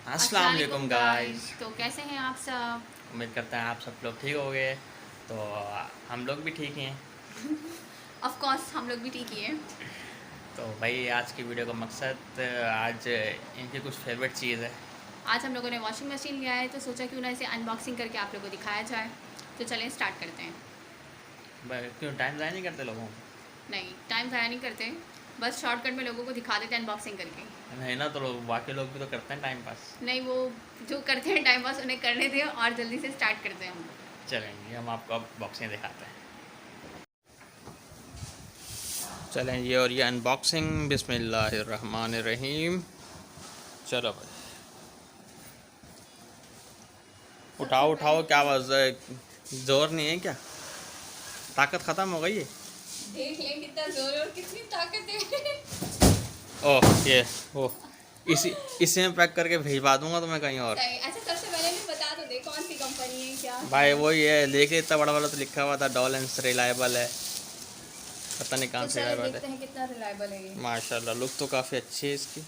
अस्सलाम वालेकुम गाइस। तो कैसे हैं आप सब? उम्मीद करते हैं आप सब लोग ठीक हो गए। तो हम लोग भी ठीक हैं। ऑफ कोर्स हम लोग भी ठीक ही हैं। तो भाई आज की वीडियो का मकसद आज इनकी कुछ फेवरेट चीज़ है। आज हम लोगों ने वॉशिंग मशीन लिया है तो सोचा क्यों ना इसे अनबॉक्सिंग करके आप लोगों को दिखाया जाए। तो चलें स्टार्ट करते हैं। क्यों टाइम ज़ाया नहीं करते लोगों नहीं, टाइम ज़ाया नहीं करते, बस शॉर्टकट में लोगों को दिखा देते हैं अनबॉक्सिंग करके। नहीं ना, तो बाकी लोग भी तो करते हैं टाइम पास। नहीं, वो जो करते हैं टाइम पास उन्हें करने दें और जल्दी से स्टार्ट करते हैं हम लोग। चलेंगे, हम आपको अब बॉक्सिंग दिखाते हैं। चलें ये, और ये अनबॉक्सिंग बिस्मिल्लाहिर्रहमानिर्रहीम। चलो भाई उठाओ उठाओ, क्या आवाज़ है? ज़ोर नहीं है क्या? ताकत ख़त्म हो गई है? देख लें कितना जोर और कितनी ताकत है। ओह ये इसे मैं पैक करके भिजवा दूंगा तो मैं कहीं और। अच्छा, सबसे पहले भी बता तो दे कौन सी कंपनी है क्या भाई है? वो ये देखिए, इतना बड़ा वाला तो लिखा हुआ था डॉलेंस रिलायबल है, पता नहीं कहाँ तो से चलिए रिलायबल देखते है। हैं कितना रिलायबल है ये। माशाल्लाह लुक तो काफ़ी अच्छी है इसकी।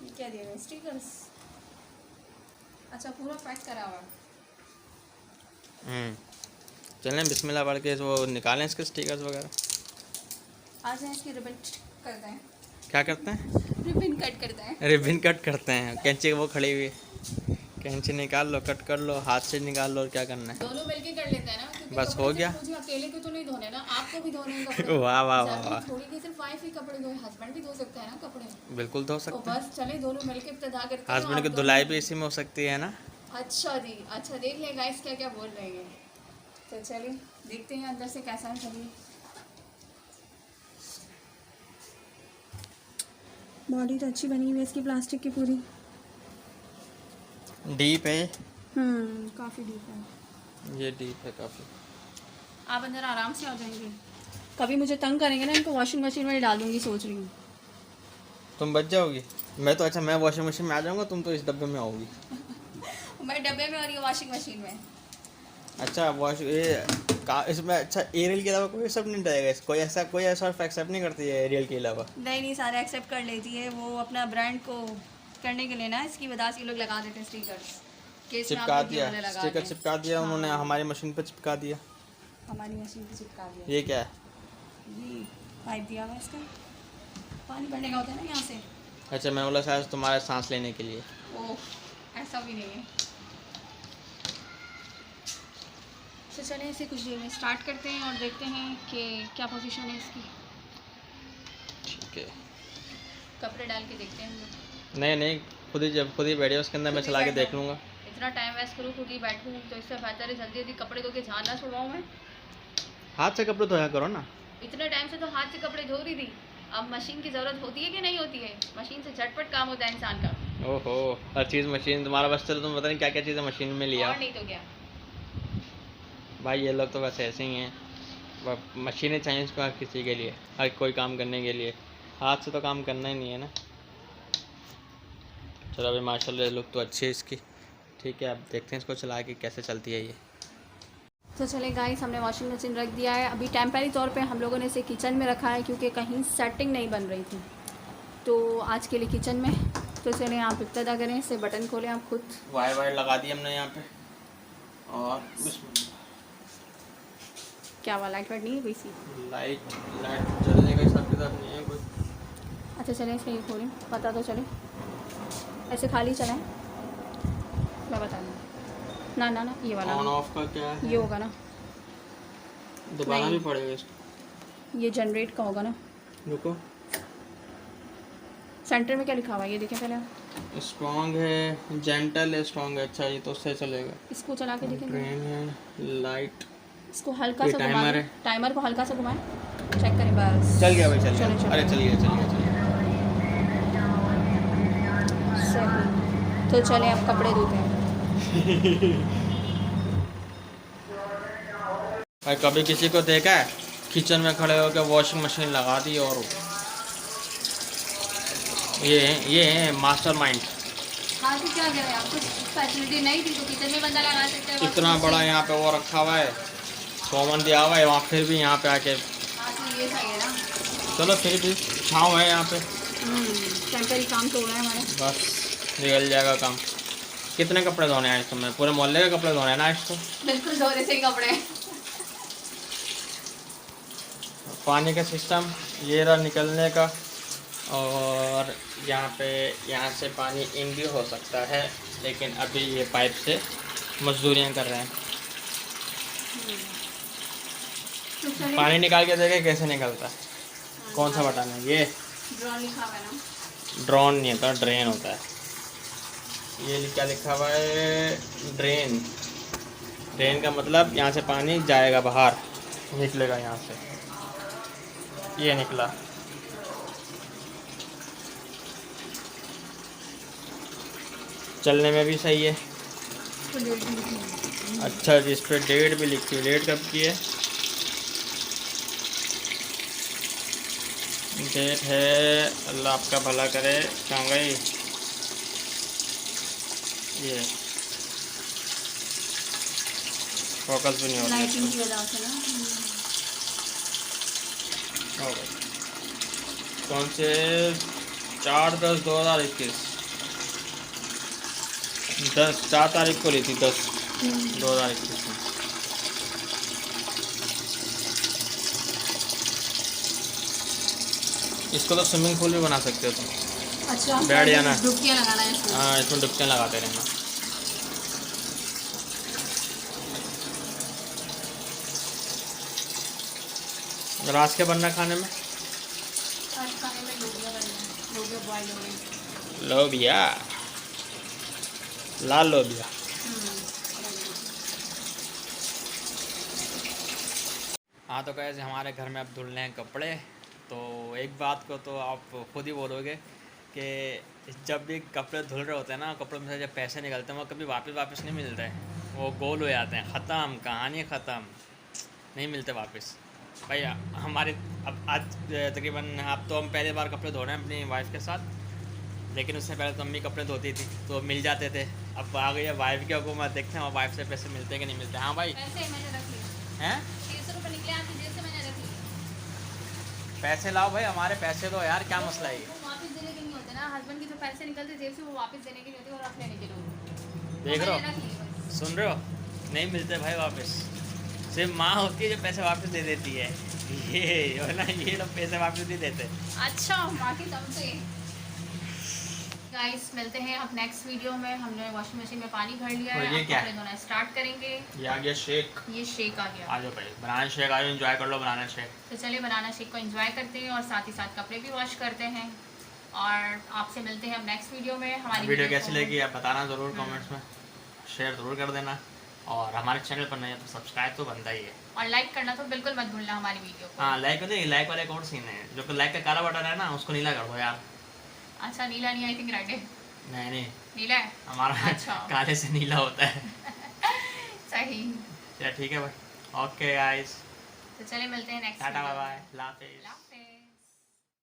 क्या दे रहे हैं? स्टिकर्स। अच्छा, पूरा पैक करा हुआ। चलें बिस्मिल्लाह पढ़ के वो निकालें इसके स्टिकर्स वगैरह। आज हैं इसकी रिबन करते हैं। क्या करते हैं? रिबन कट करते हैं। रिबन कट करते हैं। कैंची वो खड़ी हुई है, कैंची निकाल लो, कट कर लो, हाथ से निकाल लो, और क्या करना है? दोनों मिलके कर लेते हैं ना, क्योंकि बस कपड़े हो सिर्फ गया। मुझे अकेले को तो नहीं धोने ना, आपको भी धोने हैं कपड़े। वाह वाह वाह ज़रूरी वाह, थोड़ी कि सिर्फ वाइफ ही कपड़े धोए, हस्बैंड भी धो सकता है ना कपड़े। बिल्कुल धो तो सकते हैं। बस चले दोनों मिलके इब्तिदा करते हैं। हस्बैंड और की दोनों- धुलाई भी इसी में हो सकती है ना? अच्छा जी, अच्छा देख ले गाइस क्या क्या बोल रहे हैं। तो चलिए देखते हैं अंदर से कैसा है। चलिए, बॉडी तो अच्छी बनी हुई है इसकी, प्लास्टिक की पूरी। डीप है, काफ़ी डीप है। ये डीप है काफ़ी। आप अंदर आराम से आ जाएंगे। कभी मुझे तंग करेंगे ना, इनको वॉशिंग मशीन में डाल दूंगी सोच रही हूँ। तुम बच जाओगी? मैं तो, अच्छा मैं वॉशिंग मशीन में आ जाऊंगा, तुम तो इस डब्बे में आओगी। मैं डब्बे में और ये वॉशिंग मशीन में। अच्छा वॉश ये इसमें अच्छा एरियल के अलावा कोई सब नहीं डरेगा? कोई ऐसा एक्सेप्ट नहीं करती है एरियल के अलावा? नहीं नहीं, सारे एक्सेप्ट कर लेती है वो, अपना ब्रांड को करने के लिए ना इसकी वजह से ये लोग लगा देते हैं स्टिकर्स। केस में आप चिपका लोग ये दिया, वाले लगा स्टिकर दें। चिपका दिया हाँ। उन्होंने, हमारी मशीन पर चिपका दिया। हमारी मशीन पे चिपका दिया। ये क्या है? ये पाइप दिया हुआ है इसका, पानी भरने का होता है ना यहाँ से। अच्छा मैं बोला शायद तुम्हारे सांस लेने के लिए। ओह, ऐसा भी नहीं है। तो चलें इसे कुछ देर में स्टार्ट करते हैं और देखते हैं कि क्या पोजीशन है इसकी। ठीक है। कपड़े डाल के देखते हैं हम लोग। नहीं नहीं, खुद ही बैठे उसके अंदर, मैं खुद ही चला के बैठना देख है। लूँगा। इतना टाइम वेस्ट करूँ, खुद ही बैठूँ, तो इससे बेहतर है जल्दी जल्दी कपड़े धो के जान ना छुड़वाऊँ मैं। हाथ से कपड़े धोया करो ना। इतने टाइम से तो हाथ से कपड़े धो रही थी, अब मशीन की ज़रूरत होती है कि नहीं होती है? मशीन से झटपट काम होता है इंसान का। ओहो, हर चीज़ मशीन तुम्हारा, बस चलो तुम पता नहीं क्या क्या चीज़ें मशीन में लिया। और नहीं तो क्या। भाई ये लोग तो बस ऐसे ही हैं, मशीनें चाहिए इसको हर किसी के लिए, हर कोई काम करने के लिए। हाथ से तो काम करना ही नहीं है ना। चलो अभी माशाल्लाह लुक तो अच्छी है इसकी। ठीक है, अब देखते हैं इसको चला के कैसे चलती है ये। तो चले गाइस, हमने वॉशिंग मशीन रख दिया है। अभी टेम्परेरी तौर पे हम लोगों ने इसे किचन में रखा है क्योंकि कहीं सेटिंग नहीं बन रही थी, तो आज के लिए किचन में। तो चले आप इब्तिदा करें, इसे बटन खोलें आप खुद। वायर लगा दी हमने यहाँ पे, और क्या हुआ, लाइट वाइट नहीं है कोई सी? लाइट जलने का हिसाब किताब नहीं है कोई। अच्छा चलें इसमें ये खोलें, पता तो चले। ऐसे खाली चलाएं, मैं बता दूँ। ना ना ना, ये वाला ऑन नहीं। ऑफ का क्या है? ये होगा ना, दबाना नहीं। भी पड़ेगा इसको। ये जनरेट का होगा ना। रुको, सेंटर में क्या लिखा हुआ है ये देखें पहले। स्ट्रॉन्ग है, जेंटल है, स्ट्रॉन्ग है। अच्छा ये तो उससे चलेगा। इसको चला के देखें, ट्रेन है, लाइट, इसको हल्का ये सा टाइमर घुमाएं, है। टाइमर को हल्का सा घुमाएं, चेक करें बस। चल गया भाई, चल चलो, गया। चलो। अरे चलिए चलिए चलिए। सही। तो चले अब कपड़े धोते हैं। भाई कभी किसी को देखा है किचन में खड़े होकर वॉशिंग मशीन लगा दी? और ये है मास्टरमाइंड। हाँ तो क्या करें, आप कुछ फैसिलिटी नहीं थी तो किचन में बंदा लगा सकते हैं। इतना बड़ा यहाँ पे वो रखा हुआ है, कॉमन दिया हुआ है वहाँ, फिर भी यहाँ पे आके। हाँ तो ये सही है ना। चलो फिर भी छाँव है यहाँ पे, टेम्परेरी काम तो हो रहा है हमारा। बस निकल जाएगा काम। कितने कपड़े धोने हैं आज तुम्हें? पूरे मोहल्ले के कपड़े धोने हैं ना आज तो। बिल्कुल धोने से ही कपड़े। पानी का सिस्टम ये रहा निकलने का, और यहाँ से पानी इन भी हो सकता है, लेकिन अभी ये पाइप से मजदूरियाँ कर रहे हैं। तो पानी निकाल के देखे कैसे निकलता है। कौन सा बटन है ये? ड्रोन लिखा हुआ है ना? ड्रोन नहीं होता, ड्रेन होता है। ये क्या लिखा हुआ है? ड्रेन। ड्रेन का मतलब यहाँ से पानी जाएगा बाहर, निकलेगा यहाँ से। ये निकला। चलने में भी सही है। अच्छा जी, इस पर डेट भी लिखी है। डेट कब की है? डेट है, अल्लाह आपका भला करे। कहाँ गई ये? फोकस भी नहीं हो रहा लाइटिंग की वजह से ना। हो गई। कौन से? 4/10/2021। 4 तारीख को ली थी, 10/2021 में। इसको तो स्विमिंग पूल भी बना सकते हो तुम। अच्छा, बैठ जाना। डुबकियाँ लगाना है इसमें। हाँ, इसमें डुबकियाँ लगाते रहना। रात के बनना खाने में? आज खाने में लोबिया बनना है। लोबिया बॉयल हो रही। लोबिया, लाल लोबिया। हाँ तो कैसे हमारे घर में अब धुल रहे हैं कपड़े। तो एक बात को तो आप खुद ही बोलोगे कि जब भी कपड़े धुल रहे होते हैं ना, कपड़ों में से जब पैसे निकलते हैं वो कभी वापस नहीं मिलते हैं। वो गोल हो जाते हैं, ख़त्म, कहानी ख़त्म, नहीं मिलते वापस भाई। हमारे अब आज तकरीबन अब तो हम पहली बार कपड़े धो रहे हैं अपनी वाइफ के साथ, लेकिन उससे पहले तो अम्मी कपड़े धोती थी तो मिल जाते थे। अब आ गई है वाइफ की हुकूमत, देखते हैं वाइफ से पैसे मिलते हैं कि नहीं मिलते। हाँ भाई, पैसे मैंने रख लिए हैं? 300 रुपये निकले आपकी जेब से, मैंने रख लिए। पैसे लाओ भाई, हमारे पैसे दो यार, क्या मसला है ये? वो वापस देने के नहीं होते ना, हस्बैंड के जो पैसे निकलते जेब से वो वापस देने के नहीं होते, और रख लेने के लोग। देख रहे हो, सुन रहे हो? नहीं मिलते भाई वापस। सिर्फ माँ होती है जो पैसे वापस दे देती है। ये जो है ना, ये लोग पैसे वापस नहीं देते। अच्छा, माँ की दम से। गाइस मिलते हैं अब नेक्स्ट वीडियो में। हमने वॉशिंग मशीन में पानी भर लिया है, ये क्या है? धोना स्टार्ट करेंगे। ये आ गया शेक। ये शेक आ गया। आ जाओ भाई, बनाना शेक आ जाओ, एंजॉय कर लो बनाना शेक। तो चलिए बनाना शेक को एंजॉय करते हैं और साथ ही साथ कपड़े भी वॉश करते हैं, और आपसे मिलते हैं अब नेक्स्ट वीडियो में। हमारी वीडियो कैसी लगी आप बताना ज़रूर कमेंट्स में, शेयर ज़रूर कर देना, और हमारे चैनल पर नहीं है तो सब्सक्राइब तो बनता ही है, और लाइक करना तो बिल्कुल मत भूलना हमारी वीडियो को। हाँ लाइक नहीं, लाइक वाला एक और सीन है, जो लाइक का काला बटन है ना उसको नीला कर दो यार। अच्छा, नीला नहीं, आई थिंक रेड है। नहीं नीला है हमारा। अच्छा। काले से नीला होता है। सही। चलो ठीक है भाई, ओके गाइस, तो चलिए मिलते हैं नेक्स्ट टाटा बाय बाय, अल्लाह हाफिज़।